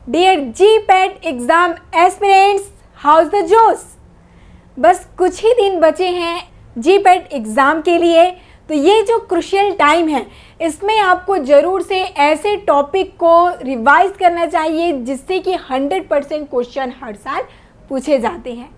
Dear GPAT exam aspirants, how's the josh. बस कुछ ही दिन बचे हैं जीपैट एग्ज़ाम के लिए। तो ये जो क्रुशियल टाइम है, इसमें आपको ज़रूर से ऐसे टॉपिक को रिवाइज करना चाहिए जिससे कि 100% क्वेश्चन हर साल पूछे जाते हैं।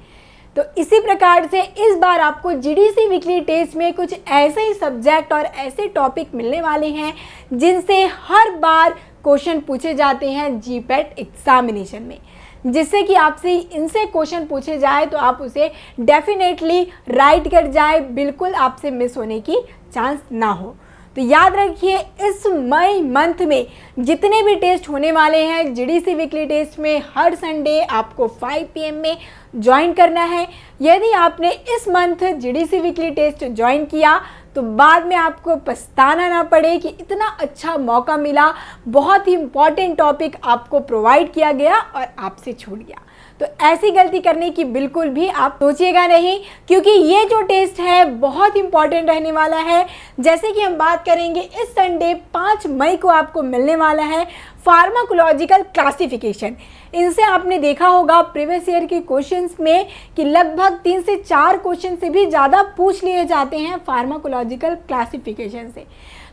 तो इसी प्रकार से इस बार आपको जीडीसी वीकली टेस्ट में कुछ ऐसे ही सब्जेक्ट और ऐसे टॉपिक मिलने वाले हैं जिनसे हर बार क्वेश्चन पूछे जाते हैं जीपैट एग्जामिनेशन में, जिससे कि आपसे इनसे क्वेश्चन पूछे जाए तो आप उसे डेफिनेटली राइट कर जाए, बिल्कुल आपसे मिस होने की चांस ना हो। तो याद रखिए, इस मई मंथ में जितने भी टेस्ट होने वाले हैं जीडीसी वीकली टेस्ट में, हर संडे आपको 5 PM में ज्वाइन करना है। यदि आपने इस month GDC weekly test join किया तो बाद में आपको पछताना ना पड़े कि इतना अच्छा मौका मिला, बहुत ही इम्पॉर्टेंट टॉपिक आपको प्रोवाइड किया गया और आपसे छूट गया। तो ऐसी गलती करने की बिल्कुल भी आप सोचिएगा नहीं, क्योंकि ये जो टेस्ट है बहुत इंपॉर्टेंट रहने वाला है। जैसे कि हम बात करेंगे, इस संडे 5 मई को आपको मिलने वाला है फार्माकोलॉजिकल क्लासिफिकेशन। इनसे आपने देखा होगा प्रीवियस ईयर के क्वेश्चंस में कि लगभग 3 से 4 क्वेश्चन से भी ज़्यादा पूछ लिए जाते हैं फार्माकोलॉजिकल क्लासिफिकेशन से।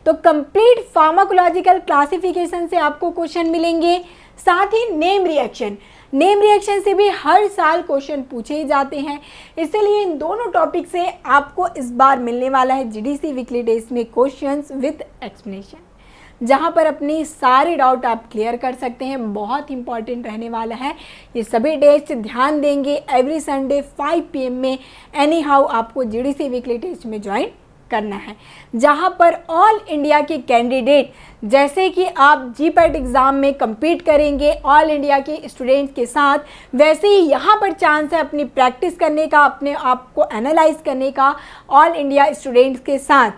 तो कंप्लीट फार्माकोलॉजिकल क्लासिफिकेशन से आपको क्वेश्चन मिलेंगे। साथ ही नेम रिएक्शन से भी हर साल क्वेश्चन पूछे ही जाते हैं, इसलिए इन दोनों टॉपिक से आपको इस बार मिलने वाला है जीडीसी वीकली टेस्ट में क्वेश्चंस विद एक्सप्लेनेशन, जहां पर अपनी सारे डाउट आप क्लियर कर सकते हैं। बहुत इंपॉर्टेंट रहने वाला है ये सभी टेस्ट, ध्यान देंगे। एवरी संडे 5 PM में एनी हाउ आपको जीडीसी वीकली टेस्ट में ज्वाइन करना है, जहां पर ऑल इंडिया के कैंडिडेट, जैसे कि आप जीपैट एग्ज़ाम में compete करेंगे ऑल इंडिया के स्टूडेंट्स के साथ, वैसे ही यहाँ पर चांस है अपनी प्रैक्टिस करने का, अपने आप को एनालाइज करने का ऑल इंडिया स्टूडेंट्स के साथ।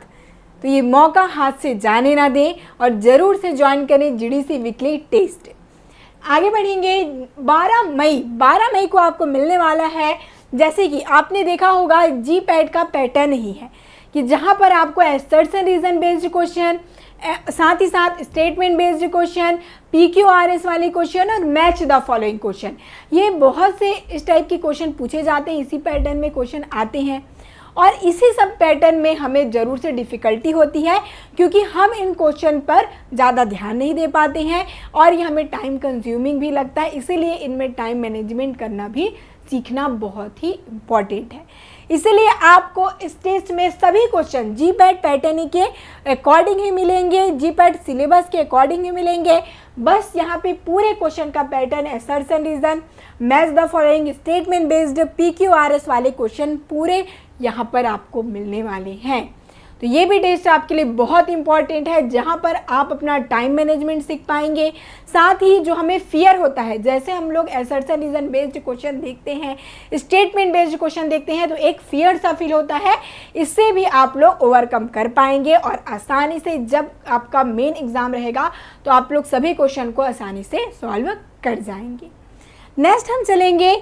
तो ये मौका हाथ से जाने ना दें और ज़रूर से ज्वाइन करें जीडीसी वीकली टेस्ट। आगे बढ़ेंगे, 12 मई को आपको मिलने वाला है, जैसे कि आपने देखा होगा जीपैट का पैटर्न ही है कि जहाँ पर आपको असर्शन रीजन बेस्ड क्वेश्चन, साथ ही साथ स्टेटमेंट बेस्ड क्वेश्चन, PQRS वाले क्वेश्चन और मैच द फॉलोइंग क्वेश्चन, ये बहुत से इस टाइप के क्वेश्चन पूछे जाते हैं। इसी पैटर्न में क्वेश्चन आते हैं और इसी सब पैटर्न में हमें ज़रूर से डिफ़िकल्टी होती है, क्योंकि हम इन क्वेश्चन पर ज़्यादा ध्यान नहीं दे पाते हैं और ये हमें टाइम कंज्यूमिंग भी लगता है। इसीलिए इनमें टाइम मैनेजमेंट करना भी सीखना बहुत ही इम्पॉर्टेंट है। इसलिए आपको इस टेस्ट में सभी क्वेश्चन जीपैट पैटर्न के अकॉर्डिंग ही मिलेंगे, जीपैट सिलेबस के अकॉर्डिंग ही मिलेंगे। बस यहाँ पे पूरे क्वेश्चन का pattern, assertion reason, match the following, statement based, PQRS वाले क्वेश्चन पूरे यहाँ पर आपको मिलने वाले हैं। तो ये भी टेस्ट आपके लिए बहुत इंपॉर्टेंट है, जहाँ पर आप अपना टाइम मैनेजमेंट सीख पाएंगे। साथ ही जो हमें फियर होता है, जैसे हम लोग असर्शन रीजन बेस्ड क्वेश्चन देखते हैं, स्टेटमेंट बेस्ड क्वेश्चन देखते हैं, तो एक फियर सा फील होता है, इससे भी आप लोग ओवरकम कर पाएंगे और आसानी से जब आपका मेन एग्जाम रहेगा तो आप लोग सभी क्वेश्चन को आसानी से सॉल्व कर जाएंगे। नेक्स्ट हम चलेंगे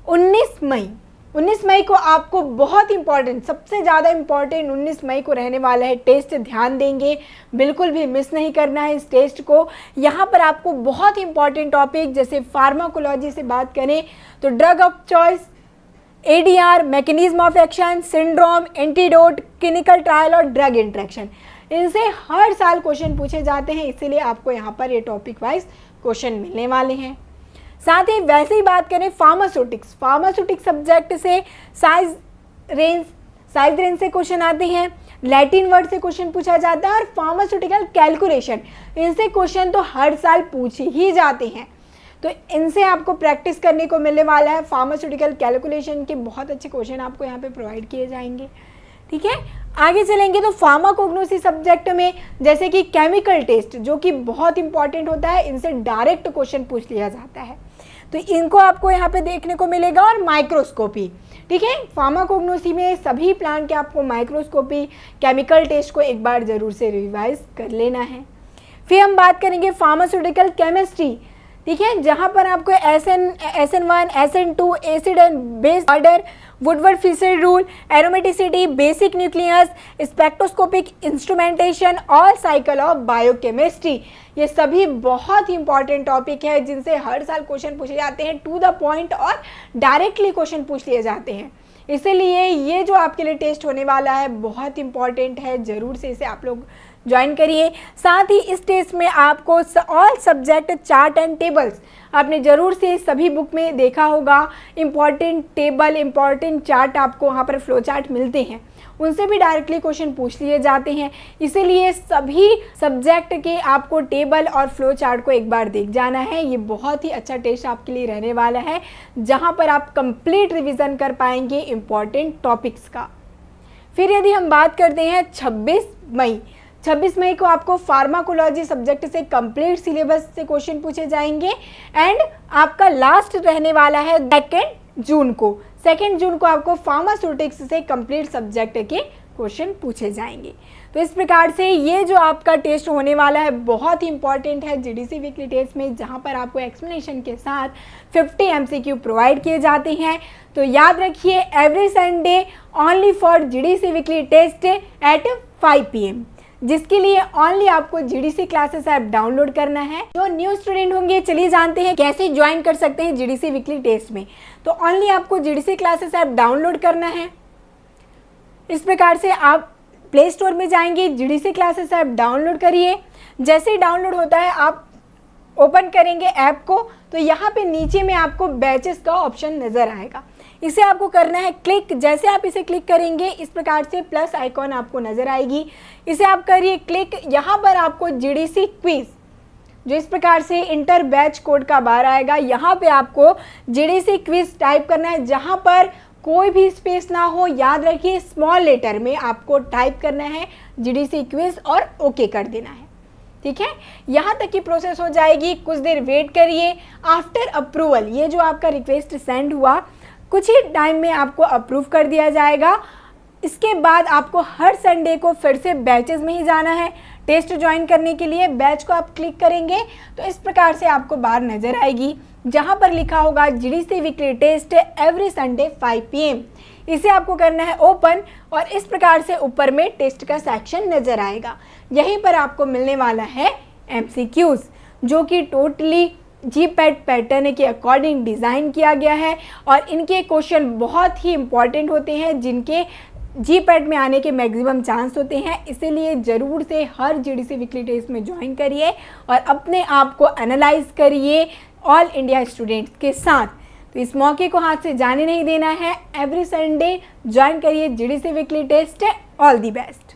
19 मई को आपको बहुत इंपॉर्टेंट, सबसे ज़्यादा इंपॉर्टेंट 19 मई को रहने वाला है टेस्ट। ध्यान देंगे, बिल्कुल भी मिस नहीं करना है इस टेस्ट को। यहाँ पर आपको बहुत इंपॉर्टेंट टॉपिक, जैसे फार्माकोलॉजी से बात करें तो drug of choice, ADR, mechanism of action, syndrome, antidote, clinical trial और ड्रग इंट्रैक्शन, इनसे हर साल क्वेश्चन पूछे जाते हैं, इसीलिए आपको यहाँ पर ये टॉपिक वाइज क्वेश्चन मिलने वाले हैं। साथ ही वैसे ही बात करें फार्मास्यूटिक्स सब्जेक्ट से साइज रेंज से क्वेश्चन आते हैं, लैटिन वर्ड से क्वेश्चन पूछा जाता है और फार्मास्यूटिकल कैलकुलेशन, इनसे क्वेश्चन तो हर साल पूछे ही जाते हैं। तो इनसे आपको प्रैक्टिस करने को मिलने वाला है। फार्मास्यूटिकल कैलकुलेशन के बहुत अच्छे क्वेश्चन आपको यहाँ पे प्रोवाइड किए जाएंगे। ठीक है, आगे चलेंगे तो फार्माकोग्नोसी सब्जेक्ट में, जैसे कि केमिकल टेस्ट, जो कि बहुत इंपॉर्टेंट होता है, इनसे डायरेक्ट क्वेश्चन पूछ लिया जाता है, तो इनको आपको यहाँ पे देखने को मिलेगा। और माइक्रोस्कोपी, ठीक है, फार्माकोग्नोसी में सभी प्लांट के आपको माइक्रोस्कोपी, केमिकल टेस्ट को एक बार ज़रूर से रिवाइज कर लेना है। फिर हम बात करेंगे फार्मास्यूटिकल केमिस्ट्री, ठीक है, जहां पर आपको SN1, SN2, acid and base order, Woodward Fisher rule, aromaticity, basic nucleus, spectroscopic instrumentation और साइकिल ऑफ बायोकेमिस्ट्री, ये सभी बहुत ही इंपॉर्टेंट टॉपिक है जिनसे हर साल क्वेश्चन पूछे जाते हैं, टू द पॉइंट और डायरेक्टली क्वेश्चन पूछ लिए जाते हैं। इसीलिए ये जो आपके लिए टेस्ट होने वाला है बहुत इंपॉर्टेंट है, ज़रूर से इसे आप लोग ज्वाइन करिए। साथ ही इस टेस्ट में आपको all subject chart and tables, आपने ज़रूर से सभी बुक में देखा होगा, इम्पॉर्टेंट टेबल, इम्पॉर्टेंट चार्ट आपको वहाँ पर फ्लो चार्ट मिलते हैं, उनसे भी डायरेक्टली क्वेश्चन पूछ लिए जाते हैं। इसीलिए सभी सब्जेक्ट के आपको टेबल और फ्लो चार्ट को एक बार देख जाना है। ये बहुत ही अच्छा टेस्ट आपके लिए रहने वाला है, जहाँ पर आप कंप्लीट रिवीजन कर पाएंगे इम्पॉर्टेंट टॉपिक्स का। फिर यदि हम बात करते हैं 26 मई को आपको फार्माकोलॉजी सब्जेक्ट से कंप्लीट सिलेबस से क्वेश्चन पूछे जाएंगे एंड आपका लास्ट रहने वाला है 2 जून को। 2 जून को आपको फार्मास्यूटिक्स से कंप्लीट सब्जेक्ट के क्वेश्चन पूछे जाएंगे। तो इस प्रकार से ये जो आपका टेस्ट होने वाला है बहुत ही इंपॉर्टेंट है जीडीसी वीकली टेस्ट में, जहाँ पर आपको एक्सप्लेनेशन के साथ 50 MCQ प्रोवाइड किए जाते हैं। तो याद रखिए, every Sunday only for GDC weekly test at 5 PM, जिसके लिए ओनली आपको जीडीसी क्लासेस ऐप डाउनलोड करना है। जो न्यू स्टूडेंट होंगे, चलिए जानते हैं कैसे ज्वाइन कर सकते हैं जीडीसी वीकली टेस्ट में। तो ओनली आपको जीडीसी क्लासेस ऐप डाउनलोड करना है। इस प्रकार से आप प्ले स्टोर में जाएंगे, जीडीसी क्लासेस ऐप डाउनलोड करिए। जैसे ही डाउनलोड होता है आप ओपन करेंगे ऐप को, तो यहाँ पे नीचे में आपको बैचेस का ऑप्शन नज़र आएगा। इसे आपको करना है क्लिक। जैसे आप इसे क्लिक करेंगे, इस प्रकार से प्लस आइकॉन आपको नज़र आएगी, इसे आप करिए क्लिक। यहाँ पर आपको जीडीसी क्विज, जो इस प्रकार से इंटर बैच कोड का बार आएगा, यहाँ पे आपको जीडीसी क्विज टाइप करना है, जहाँ पर कोई भी स्पेस ना हो। याद रखिए, स्मॉल लेटर में आपको टाइप करना है जीडीसी क्विज और ओके कर देना है। ठीक है, यहाँ तक की प्रोसेस हो जाएगी, कुछ देर वेट करिए। आफ्टर अप्रूवल, ये जो आपका रिक्वेस्ट सेंड हुआ, कुछ ही टाइम में आपको अप्रूव कर दिया जाएगा। इसके बाद आपको हर संडे को फिर से बैचेस में ही जाना है टेस्ट ज्वाइन करने के लिए। बैच को आप क्लिक करेंगे तो इस प्रकार से आपको बार नज़र आएगी, जहां पर लिखा होगा GDC weekly test every Sunday 5 PM। इसे आपको करना है ओपन और इस प्रकार से ऊपर में टेस्ट का सेक्शन नज़र आएगा। यहीं पर आपको मिलने वाला है MCQs, जो कि टोटली जीपैट पैटर्न के अकॉर्डिंग डिज़ाइन किया गया है और इनके क्वेश्चन बहुत ही इंपॉर्टेंट होते हैं, जिनके जीपैट में आने के मैक्सिमम चांस होते हैं। इसीलिए ज़रूर से हर जीडीसी वीकली टेस्ट में ज्वाइन करिए और अपने आप को एनालाइज करिए ऑल इंडिया स्टूडेंट्स के साथ। तो इस मौके को हाथ से जाने नहीं देना है। एवरी संडे ज्वाइन करिए GDC weekly test. All the best.